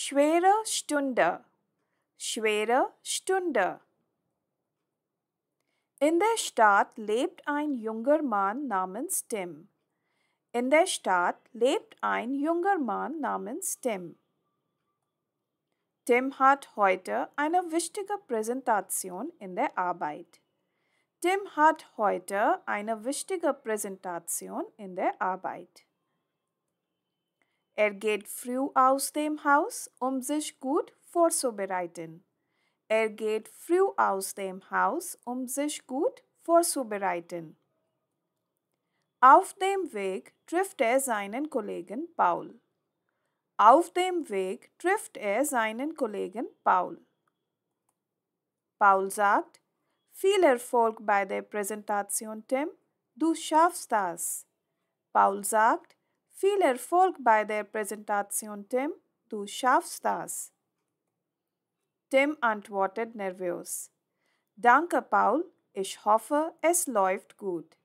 Schwere Stunde. Schwere Stunde. In der Stadt lebt ein junger Mann namens Tim. In der Stadt lebt ein junger Mann namens Tim. Tim hat heute eine wichtige Präsentation in der Arbeit. Tim hat heute eine wichtige Präsentation in der Arbeit. Er geht früh aus dem Haus, um sich gut vorzubereiten. Er geht früh aus dem Haus, um sich gut vorzubereiten. Auf dem Weg trifft er seinen Kollegen Paul. Auf dem Weg trifft er seinen Kollegen Paul. Paul sagt: Viel Erfolg bei der Präsentation, Tim. Du schaffst das. Paul sagt: Viel Erfolg bei der Präsentation, Tim. Du schaffst das. Tim antwortet nervös: Danke, Paul. Ich hoffe, es läuft gut.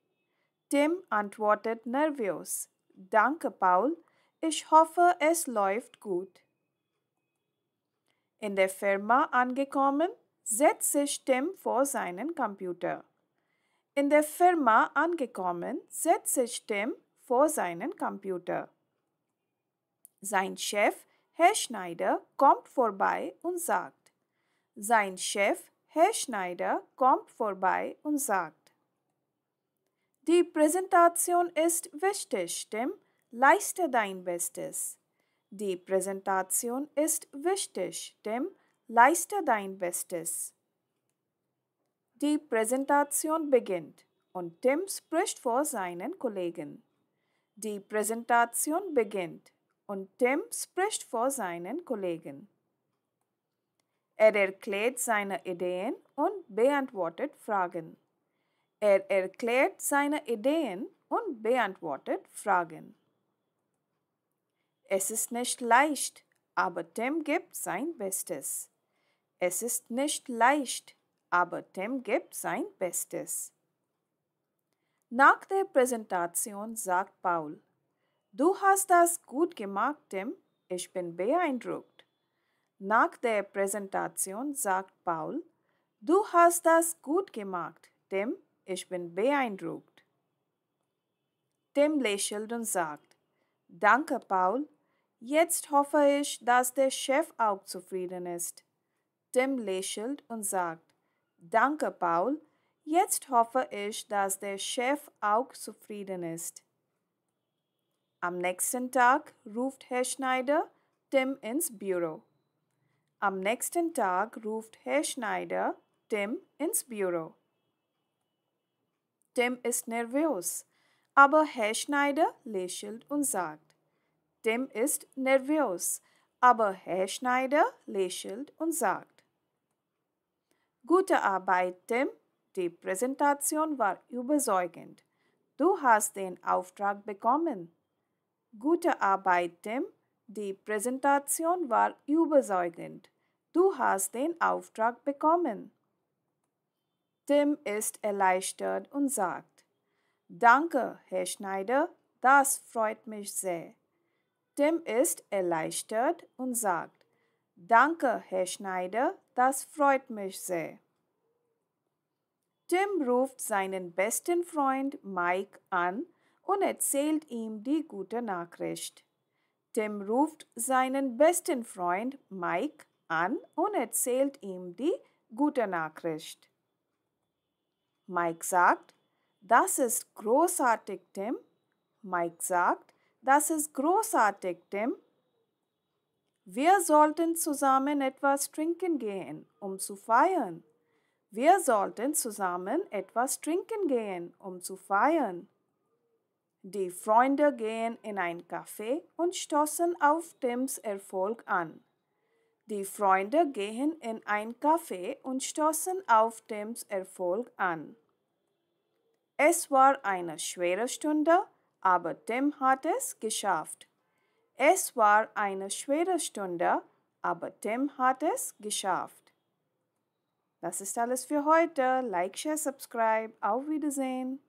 Tim antwortet nervös: Danke, Paul. Ich hoffe, es läuft gut. In der Firma angekommen, setzt sich Tim vor seinen Computer. In der Firma angekommen, setzt sich Tim vor seinen Computer. Sein Chef, Herr Schneider, kommt vorbei und sagt: Sein Chef, Herr Schneider, kommt vorbei und sagt: Die Präsentation ist wichtig, Tim. Leiste dein Bestes. Die Präsentation ist wichtig, Tim. Leiste dein Bestes. Die Präsentation beginnt und Tim spricht vor seinen Kollegen. Die Präsentation beginnt und Tim spricht vor seinen Kollegen. Er erklärt seine Ideen und beantwortet Fragen. Er erklärt seine Ideen und beantwortet Fragen. Es ist nicht leicht, aber Tim gibt sein Bestes. Es ist nicht leicht, aber Tim gibt sein Bestes. Nach der Präsentation sagt Paul: Du hast das gut gemacht, Tim. Ich bin beeindruckt. Nach der Präsentation sagt Paul: Du hast das gut gemacht, Tim. Ich bin beeindruckt. Tim lächelt und sagt: Danke, Paul. Jetzt hoffe ich, dass der Chef auch zufrieden ist. Tim lächelt und sagt: Danke, Paul. Jetzt hoffe ich, dass der Chef auch zufrieden ist. Am nächsten Tag ruft Herr Schneider Tim ins Büro. Am nächsten Tag ruft Herr Schneider Tim ins Büro. Tim ist nervös, aber Herr Schneider lächelt und sagt: Tim ist nervös, aber Herr Schneider lächelt und sagt: Gute Arbeit, Tim. Die Präsentation war überzeugend. Du hast den Auftrag bekommen. Gute Arbeit, Tim. Die Präsentation war überzeugend. Du hast den Auftrag bekommen. Tim ist erleichtert und sagt: Danke, Herr Schneider, das freut mich sehr. Tim ist erleichtert und sagt: Danke, Herr Schneider, das freut mich sehr. Tim ruft seinen besten Freund Mike an und erzählt ihm die gute Nachricht. Tim ruft seinen besten Freund Mike an und erzählt ihm die gute Nachricht. Mike sagt: Das ist großartig, Tim. Mike sagt: Das ist großartig, Tim. Wir sollten zusammen etwas trinken gehen, um zu feiern. Wir sollten zusammen etwas trinken gehen, um zu feiern. Die Freunde gehen in ein Café und stoßen auf Tims Erfolg an. Die Freunde gehen in ein Café und stoßen auf Tims Erfolg an. Es war eine schwere Stunde, aber Tim hat es geschafft. Es war eine schwere Stunde, aber Tim hat es geschafft. Das ist alles für heute. Like, share, subscribe. Auf Wiedersehen.